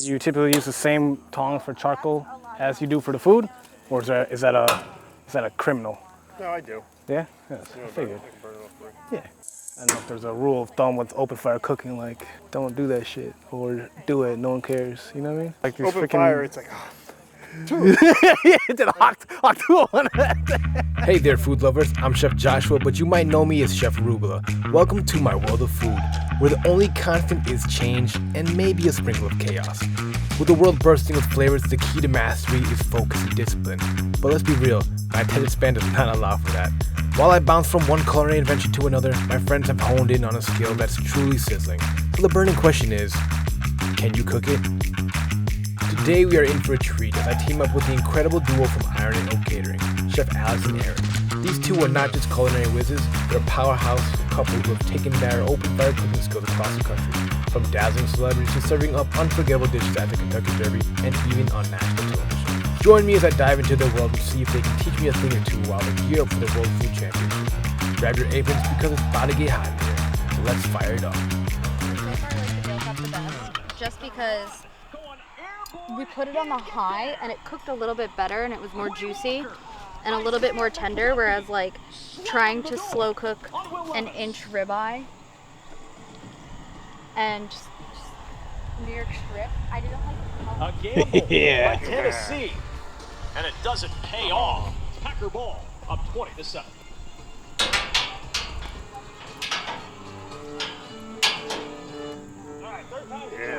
Do you typically use the same tongs for charcoal as you do for the food? Or is that a criminal? No, I do. Yeah? Yes, I figured. Yeah. I don't know if there's a rule of thumb with open fire cooking, like, don't do that shit, or do it, no one cares, you know what I mean? Like these Open freaking... fire, it's like, yeah, it's an hot one. Hey there, food lovers. I'm Chef Joshua, but you might know me as Chef Arugula. Welcome to my world of food, where the only constant is change and maybe a sprinkle of chaos. With the world bursting with flavors, the key to mastery is focus and discipline. But let's be real, my attention span does not allow for that. While I bounce from one culinary adventure to another, my friends have honed in on a skill that's truly sizzling. So the burning question is, can you cook it? Today we are in for a treat as I team up with the incredible duo from Iron and Oak Catering, Chef Alex and Aaron. These two are not just culinary whizzes, they're a powerhouse couple who have taken their open fire cooking skills across the country, from dazzling celebrities to serving up unforgettable dishes at the Kentucky Derby and even on national television. Join me as I dive into their world and see if they can teach me a thing or two while they gear up for the World Food Championship. Grab your aprons because it's about to get hot in here, so let's fire it up. Just because we put it on the high and it cooked a little bit better and it was more juicy and a little bit more tender, whereas like trying to slow cook an inch ribeye and just New York strip, I didn't like A gamble Yeah. by Tennessee, and it doesn't pay off. Packer ball up 20-7.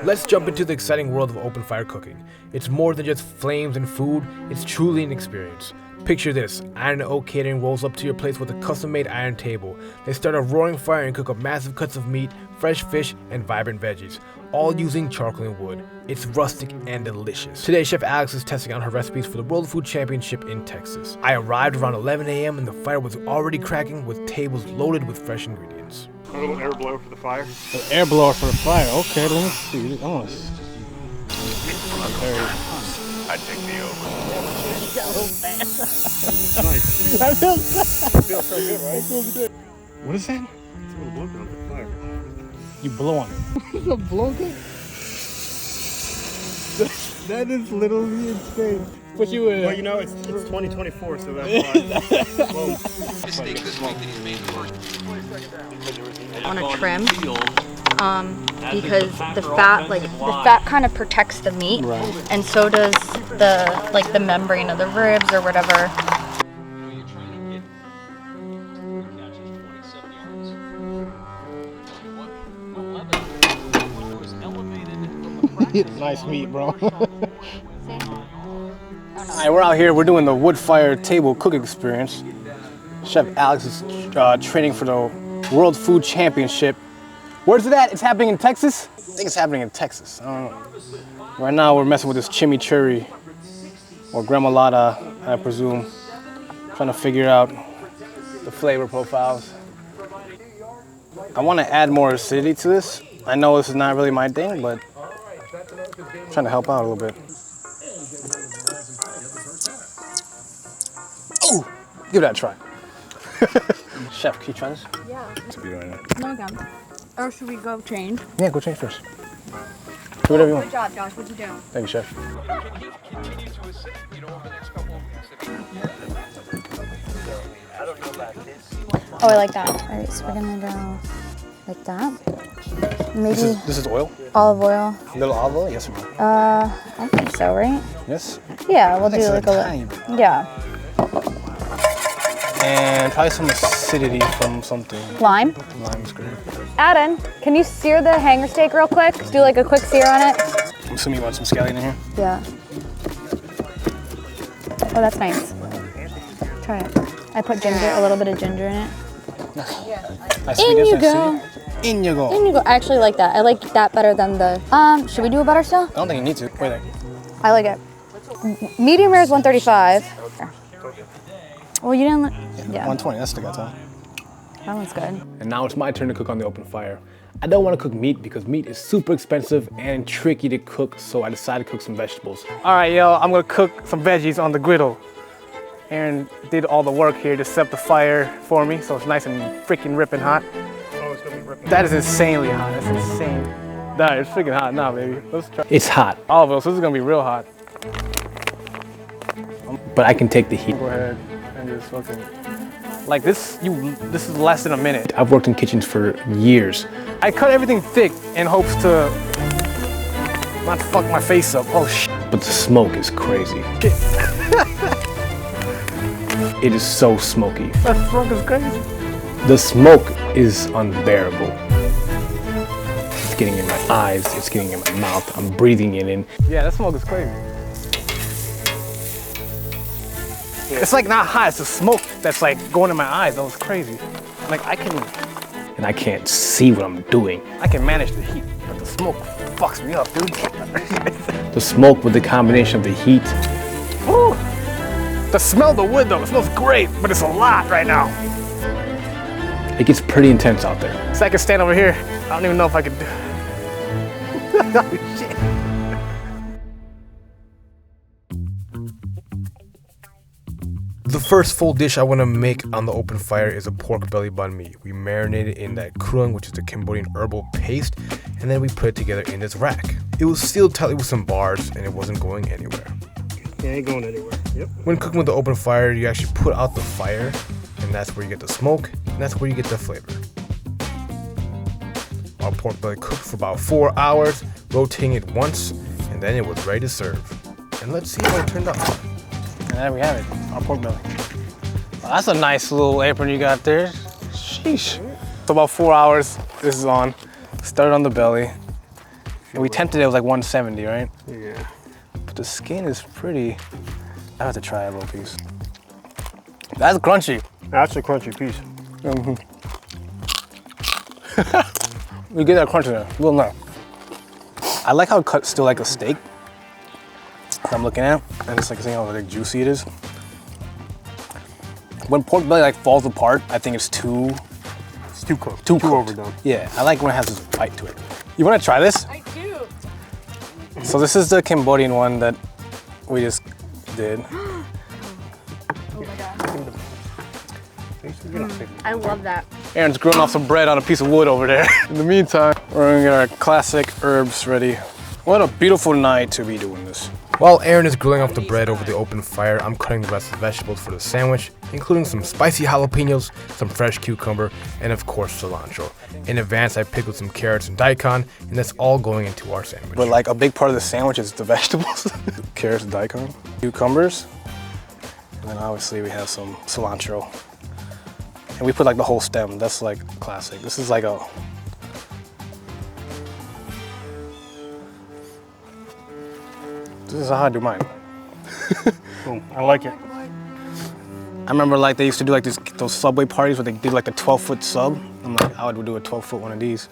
Let's jump into the exciting world of open fire cooking. It's more than just flames and food, it's truly an experience. Picture this, Iron and Oak Catering rolls up to your place with a custom-made iron table. They start a roaring fire and cook up massive cuts of meat, fresh fish, and vibrant veggies, all using charcoal and wood. It's rustic and delicious. Today, Chef Alex is testing out her recipes for the World Food Championship in Texas. I arrived around 11 a.m. and the fire was already cracking with tables loaded with fresh ingredients. a little air blower for the fire. The air blower for the fire. Okay, let me see. I want to see. I take the over. Nice. That feels so good, right? It feels good. What is that? It's a little blow on the fire. You blow on it. It's a blowgun? That is literally insane. But you would. Well, you know, it's 2024, so that's why. on a trim because the fat kind of protects the meat, Right. and so does the membrane of the ribs or whatever. Nice meat, bro. Alright, we're out here. We're doing the wood fire table cooking experience. Chef Alex is training for the World Food Championship. Where's it at? It's happening in Texas? I think it's happening in Texas. I don't know. Right now we're messing with this chimichurri or gremolata, I presume. Trying to figure out the flavor profiles. I want to add more acidity to this. I know this is not really my thing, but I'm trying to help out a little bit. Oh, give that a try. Chef, can you try this? Yeah. To be right now. No, again. Or should we go change? Yeah, go change first. Do whatever you want. Good job, Josh. What'd you do? Thank you, Chef. Oh, I like that. All right, so we're gonna go like that. Maybe This is oil? olive oil. A little olive oil? Yes or no? I think so, right? Yes? Yeah, we'll I think do so, like a tiny little. bit. Yeah. And probably some acidity from something. Lime. Lime is great. Adam, can you sear the hanger steak real quick? Do like a quick sear on it. I'm assuming you want some scallion in here? Yeah. Oh, that's nice. Try it. I put ginger, a little bit of ginger in it. Nice In sweetness, you nice go. acidity. In you go. In you go. I actually like that. I like that better than the. Should we do a butter still? I don't think you need to. Wait there. I like it. Medium rare is 135. Well, you didn't. Yeah. 120, that's the guy time. That one's good. And now it's my turn to cook on the open fire. I don't want to cook meat because meat is super expensive and tricky to cook, so I decided to cook some vegetables. All right, yo, I'm gonna cook some veggies on the griddle. Aaron did all the work here to set up the fire for me, so it's nice and freaking ripping hot. Oh, it's gonna be ripping. That is insanely hot, that's insane. Nah, it's freaking hot now, baby. Let's try. It's hot, All of us. This is gonna be real hot. but I can take the heat. Go ahead and just fucking. Like this, this is less than a minute. I've worked in kitchens for years. I cut everything thick in hopes to not fuck my face up. Oh shit. But the smoke is crazy. It is so smoky. That smoke is crazy. The smoke is unbearable. It's getting in my eyes, it's getting in my mouth, I'm breathing it in. Yeah, that smoke is crazy. It's like not hot, it's the smoke that's like going in my eyes. That was crazy. Like I can't see what I'm doing. I can manage the heat, but the smoke fucks me up, dude. The smoke with the combination of the heat. Woo! The smell of the wood though, it smells great, but it's a lot right now. It gets pretty intense out there. So I can stand over here. I don't even know if I could do. Oh, shit. The first full dish I want to make on the open fire is a pork belly banh mi. We marinate it in that kruang, which is the Cambodian herbal paste, and then we put it together in this rack. It was sealed tightly with some bars, and it wasn't going anywhere. It ain't going anywhere. Yep. When cooking with the open fire, you actually put out the fire, and that's where you get the smoke, and that's where you get the flavor. Our pork belly cooked for about 4 hours, rotating it once, and then it was ready to serve. And let's see how it turned out. And there we have it, our pork belly. Well, that's a nice little apron you got there. Sheesh. So about 4 hours, this is on. Started on the belly. And we tempted it was like 170, right? Yeah. But the skin is pretty. I have to try a little piece. That's crunchy. That's a crunchy piece. You get that crunch in there, a little nut. I like how it cuts still like a steak. I'm looking at, and it's like seeing how like juicy it is. When pork belly like falls apart, I think it's too cooked. Too cooked. overdone. Yeah, I like when it has this bite to it. You want to try this? I do. So this is the Cambodian one that we just did. Oh my god. I love that. Aaron's grilling off some bread on a piece of wood over there. In the meantime, we're gonna get our classic herbs ready. What a beautiful night to be doing this. While Aaron is grilling off the bread over the open fire, I'm cutting the rest of the vegetables for the sandwich, including some spicy jalapenos, some fresh cucumber, and of course cilantro. In advance, I pickled some carrots and daikon, and that's all going into our sandwich. But like a big part of the sandwich is the vegetables. Carrots, daikon, cucumbers, and then obviously we have some cilantro. And we put like the whole stem, that's like classic. This is like a... This is how I do mine. Boom. I like it. I remember like they used to do like those Subway parties where they did like a 12-foot sub. I'm like, I would do a 12-foot one of these.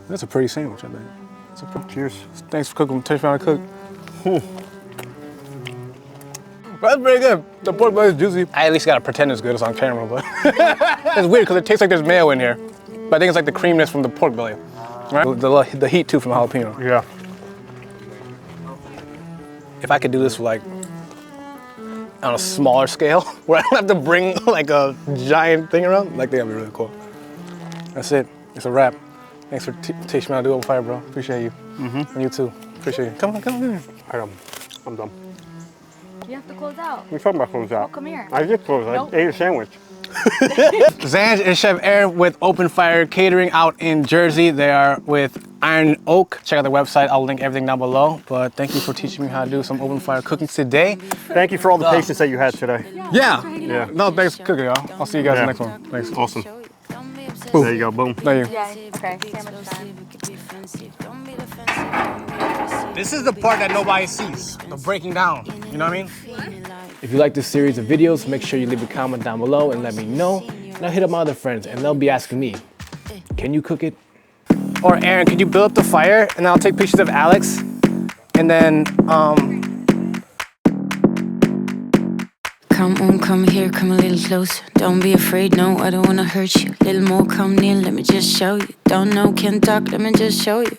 That's a pretty sandwich, I think. It's a pretty... Cheers. Thanks for cooking. Teach me how to cook. That's pretty good. The pork belly is juicy. I at least gotta pretend it's good. It's on camera, but it's weird because it tastes like there's mayo in here. But I think it's like the creaminess from the pork belly, right? The heat too from the jalapeno. Yeah. If I could do this with like on a smaller scale, where I don't have to bring like a giant thing around, like that'd be really cool. That's it. It's a wrap. Thanks for teaching me how to do open fire, bro. Appreciate you. And you too. Appreciate you. Come on. I'm done. You have to close out. We talking about close out. Oh, come here. I did close. Nope. I ate a sandwich. Zanj and Chef Aaron with Open Fire Catering out in Jersey. They are with Iron Oak. Check out their website. I'll link everything down below. But thank you for teaching me how to do some open fire cooking today. Thank you for all the patience that you had today. Yeah. Yeah. No, thanks for cooking, y'all. I'll see you guys in the next one. Thanks. Awesome. There you go. Boom. Thank you. Yeah, okay. Sandwich time. This is the part that nobody sees. The breaking down. You know what I mean? If you like this series of videos, make sure you leave a comment down below and let me know. And I'll hit up my other friends and they'll be asking me, can you cook it? Or Aaron, could you build up the fire and then I'll take pictures of Alex and then Come on, come here, come a little closer. Don't be afraid, no, I don't wanna hurt you. Little more, come near, let me just show you. Don't know, can't talk, let me just show you.